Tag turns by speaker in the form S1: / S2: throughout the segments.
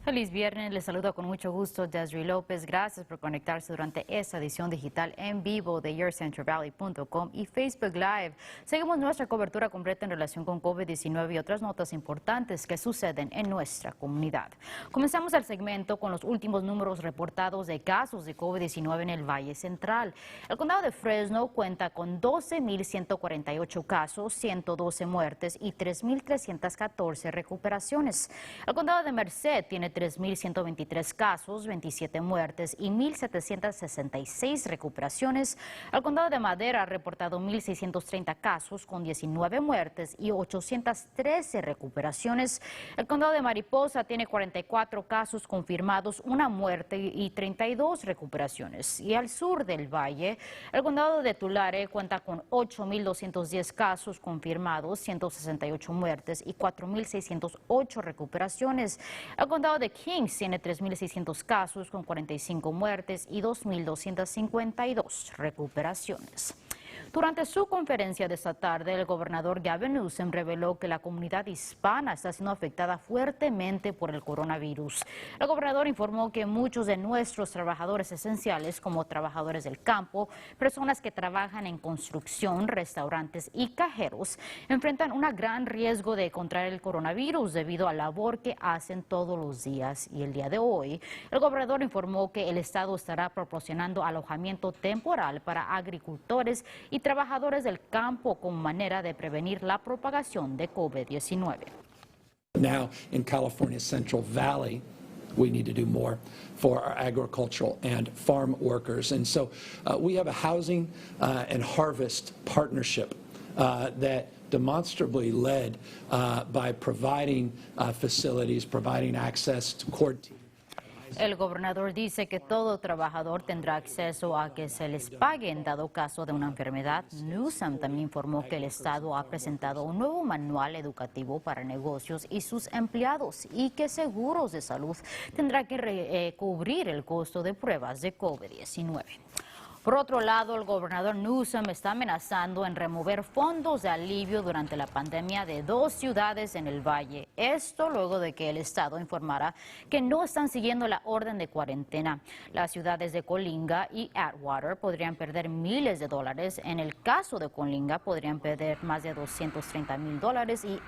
S1: Feliz viernes, les saludo con mucho gusto Desiree López. Gracias por conectarse durante esta edición digital en vivo de YourCentralValley.com y Facebook Live. Seguimos nuestra cobertura completa en relación con COVID-19 y otras notas importantes que suceden en nuestra comunidad. Comenzamos el segmento con los últimos números reportados de casos de COVID-19 en el Valle Central. El condado de Fresno cuenta con 12.148 casos, 112 muertes y 3.314 recuperaciones. El condado de Merced tiene 3.123 casos, 27 muertes y 1.766 recuperaciones. El condado de Madera ha reportado 1.630 casos con 19 muertes y 813 recuperaciones. El condado de Mariposa tiene 44 casos confirmados, una muerte y 32 recuperaciones. Y al sur del valle, el condado de Tulare cuenta con 8.210 casos confirmados, 168 muertes y 4.608 recuperaciones. El condado de Kings tiene 3.600 casos con 45 muertes y 2.252 recuperaciones. Durante su conferencia de esta tarde, el gobernador Gavin Newsom reveló que la comunidad hispana está siendo afectada fuertemente por el coronavirus. El gobernador informó que muchos de nuestros trabajadores esenciales, como trabajadores del campo, personas que trabajan en construcción, restaurantes y cajeros, enfrentan un gran riesgo de contraer el coronavirus debido a la labor que hacen todos los días. Y el día de hoy, el gobernador informó que el estado estará proporcionando alojamiento temporal para agricultores y trabajadores del campo como manera de prevenir la propagación de COVID-19.
S2: Now in California's Central Valley, we need to do more for our agricultural and farm workers. And so we have a housing and harvest partnership that demonstrably led by providing facilities, providing access to quarantine.
S1: El gobernador dice que todo trabajador tendrá acceso a que se les pague en dado caso de una enfermedad. Newsom también informó que el estado ha presentado un nuevo manual educativo para negocios y sus empleados y que seguros de salud tendrá que cubrir el costo de pruebas de COVID-19. Por otro lado, el gobernador Newsom está amenazando en remover fondos de alivio durante la pandemia de 2 ciudades en el valle. Esto luego de que el estado informara que no están siguiendo la orden de cuarentena. Las ciudades de Coalinga y Atwater podrían perder miles de dólares. En el caso de Coalinga podrían perder más de $230,000 y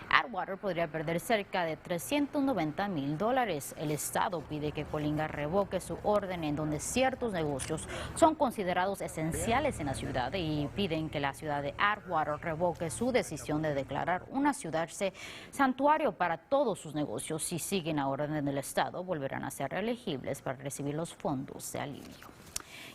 S1: Atwater podría perder cerca de $390,000. El estado pide que Coalinga revoque su orden en donde ciertos negocios son considerados esenciales en la ciudad y piden que la ciudad de Atwater revoque su decisión de declarar una ciudad santuario para todos sus negocios. Si siguen la orden del estado, volverán a ser elegibles para recibir los fondos de alivio.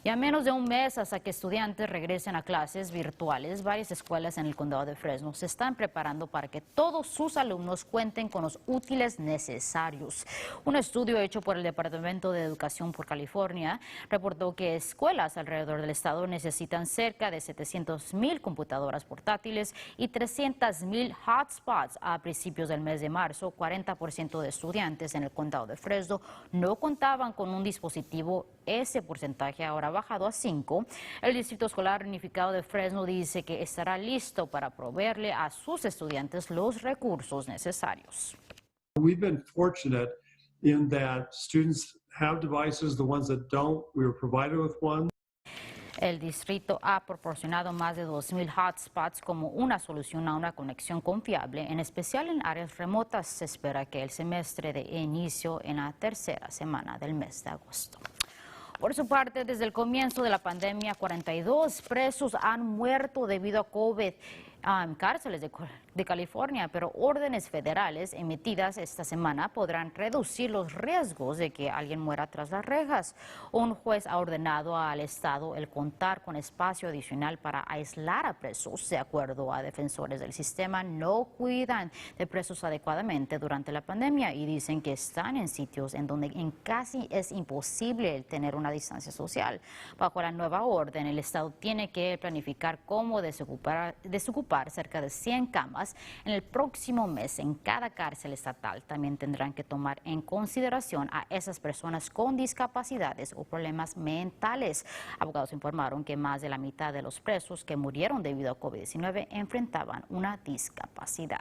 S1: Y a menos de un mes hasta que estudiantes regresen a clases virtuales, varias escuelas en el condado de Fresno se están preparando para que todos sus alumnos cuenten con los útiles necesarios. Un estudio hecho por el Departamento de Educación por California reportó que escuelas alrededor del estado necesitan cerca de 700,000 computadoras portátiles y 300,000 hotspots. A principios del mes de marzo, 40% de estudiantes en el condado de Fresno no contaban con un dispositivo. Ese porcentaje ahora ha bajado a 5. El Distrito Escolar Unificado de Fresno dice que estará listo para proveerle a sus estudiantes los recursos necesarios.
S3: We've been fortunate in that students have devices. The ones that don't, we were provided with one.
S1: El distrito ha proporcionado más de 2,000 hotspots como una solución a una conexión confiable, en especial en áreas remotas. Se espera que el semestre de inicio en la tercera semana del mes de agosto. Por su parte, desde el comienzo de la pandemia, 42 presos han muerto debido a COVID en cárceles de California, pero órdenes federales emitidas esta semana podrán reducir los riesgos de que alguien muera tras las rejas. Un juez ha ordenado al estado el contar con espacio adicional para aislar a presos. De acuerdo a defensores del sistema, no cuidan de presos adecuadamente durante la pandemia y dicen que están en sitios en donde casi es imposible tener una distancia social. Bajo la nueva orden, el estado tiene que planificar cómo desocupar cerca de 100 camas en el próximo mes en cada cárcel estatal. También tendrán que tomar en consideración a esas personas con discapacidades o problemas mentales. Abogados informaron que más de la mitad de los presos que murieron debido a COVID-19 enfrentaban una discapacidad.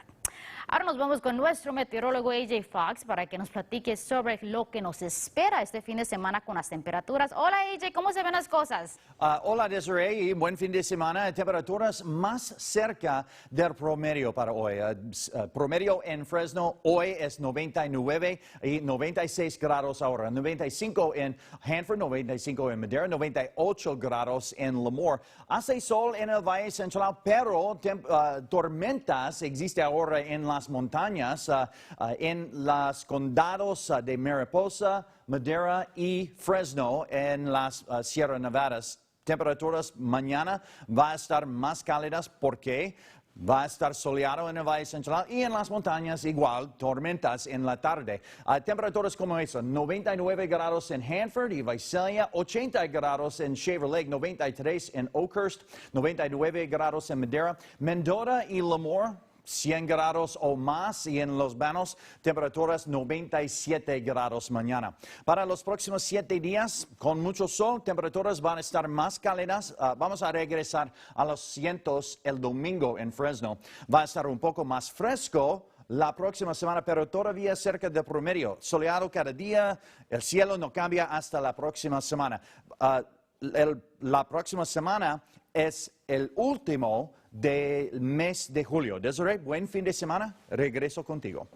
S1: Ahora nos vamos con nuestro meteorólogo AJ Fox para que nos platique sobre lo que nos espera este fin de semana con las temperaturas. Hola AJ, ¿cómo se ven las cosas?
S4: Hola Desiree y buen fin de semana. Temperaturas más cerca del promedio para hoy. Promedio en Fresno hoy es 99 y 96 grados ahora. 95 en Hanford, 95 en Madera, 98 grados en Lemoore. Hace sol en el Valle Central, pero tormentas existe ahora en las montañas, en los condados de Mariposa, Madera y Fresno en las Sierra Nevadas. Temperaturas mañana va a estar más cálidas porque va a estar soleado en el Valle Central y en las montañas igual, tormentas en la tarde. Temperaturas como esa, 99 grados en Hanford y Visalia, 80 grados en Shaver Lake, 93 en Oakhurst, 99 grados en Madera, Mendota y Lemoore, 100 grados o más, y en Los Banos temperaturas 97 grados mañana. Para los próximos 7 días, con mucho sol, temperaturas van a estar más cálidas. Vamos a regresar a los cientos el domingo en Fresno. Va a estar un poco más fresco la próxima semana, pero todavía cerca del promedio. Soleado cada día, el cielo no cambia hasta la próxima semana. La próxima semana es el último del mes de julio. Desiree, buen fin de semana. Regreso contigo.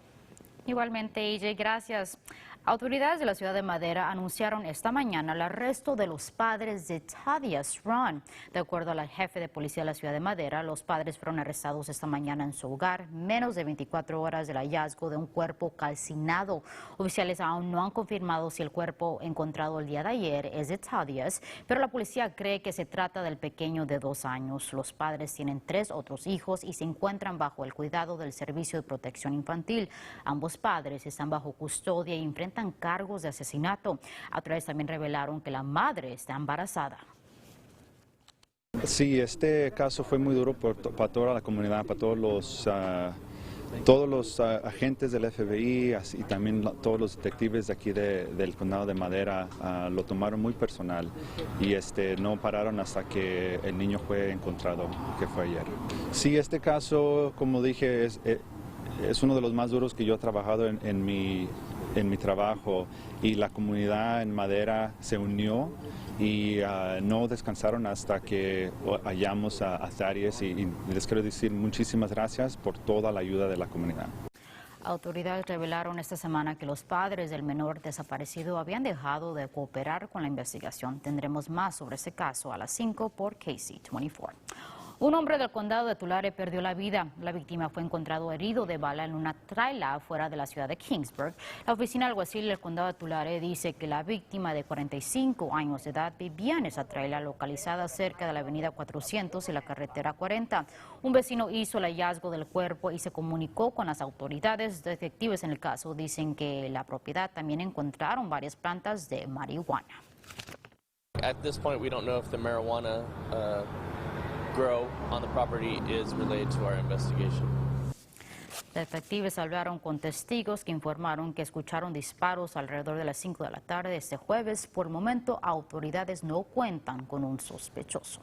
S1: Igualmente, AJ, gracias. Autoridades de la ciudad de Madera anunciaron esta mañana el arresto de los padres de Thaddeus Ron. De acuerdo a la jefe de policía de la ciudad de Madera, los padres fueron arrestados esta mañana en su hogar, menos de 24 horas del hallazgo de un cuerpo calcinado. Oficiales aún no han confirmado si el cuerpo encontrado el día de ayer es de Thaddeus, pero la policía cree que se trata del pequeño de 2 años. Los padres tienen 3 otros hijos y se encuentran bajo el cuidado del Servicio de Protección Infantil. Ambos padres están bajo custodia y enfrentan cargos de asesinato. Autoridades también revelaron que la madre está embarazada.
S5: Sí, este caso fue muy duro para toda la comunidad, para todos los agentes del FBI y también todos los detectives de aquí del condado de Madera lo tomaron muy personal y no pararon hasta que el niño fue encontrado, que fue ayer. Sí, este caso, como dije, es uno de los más duros que yo he trabajado en mi trabajo, y la comunidad en Madera se unió y no descansaron hasta que hallamos a Thaddeus, y les quiero decir muchísimas gracias por toda la ayuda de la comunidad.
S1: Autoridades revelaron esta semana que los padres del menor desaparecido habían dejado de cooperar con la investigación. Tendremos más sobre ese caso a las 5 por KC24. Un hombre del condado de Tulare perdió la vida. La víctima fue encontrado herido de bala en una traila fuera de la ciudad de Kingsburg. La oficina alguacil del condado de Tulare dice que la víctima, de 45 años de edad, vivía en esa traila localizada cerca de la avenida 400 y la carretera 40. Un vecino hizo el hallazgo del cuerpo y se comunicó con las autoridades. Detectives en el caso dicen que en la propiedad también encontraron varias plantas de marihuana.
S6: At this point, we don't know if the marijuana grow on the property is related to our investigation.
S1: Detectives hablaron con testigos que informaron que escucharon disparos alrededor de las 5 de la tarde este jueves. Por el momento, autoridades no cuentan con un sospechoso.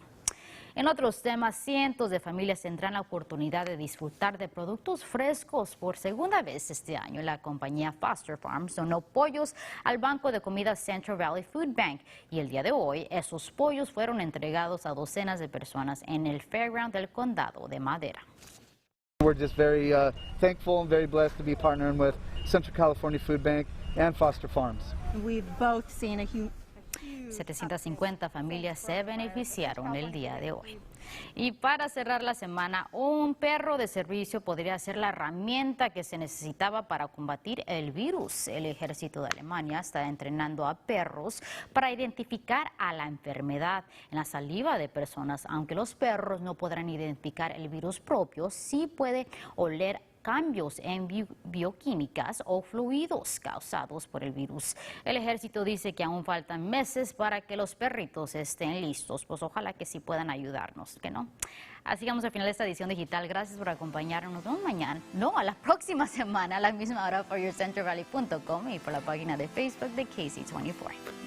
S1: En otros temas, cientos de familias tendrán la oportunidad de disfrutar de productos frescos por segunda vez este año. La compañía Foster Farms donó pollos al banco de comida Central Valley Food Bank, y el día de hoy esos pollos fueron entregados a docenas de personas en el Fairground del condado de Madera.
S7: We're just very thankful and very blessed to be partnering with Central California Food Bank and Foster Farms.
S8: We've both seen a huge
S1: 750 familias se beneficiaron el día de hoy. Y para cerrar la semana, un perro de servicio podría ser la herramienta que se necesitaba para combatir el virus. El ejército de Alemania está entrenando a perros para identificar a la enfermedad en la saliva de personas. Aunque los perros no podrán identificar el virus propio, sí puede oler cambios en bioquímicas o fluidos causados por el virus. El ejército dice que aún faltan meses para que los perritos estén listos. Pues ojalá que sí puedan ayudarnos, ¿que no? Así llegamos al final de esta edición digital. Gracias por acompañarnos. Nos vemos mañana, a la próxima semana a la misma hora por YourCentralValley.com y por la página de Facebook de KC24.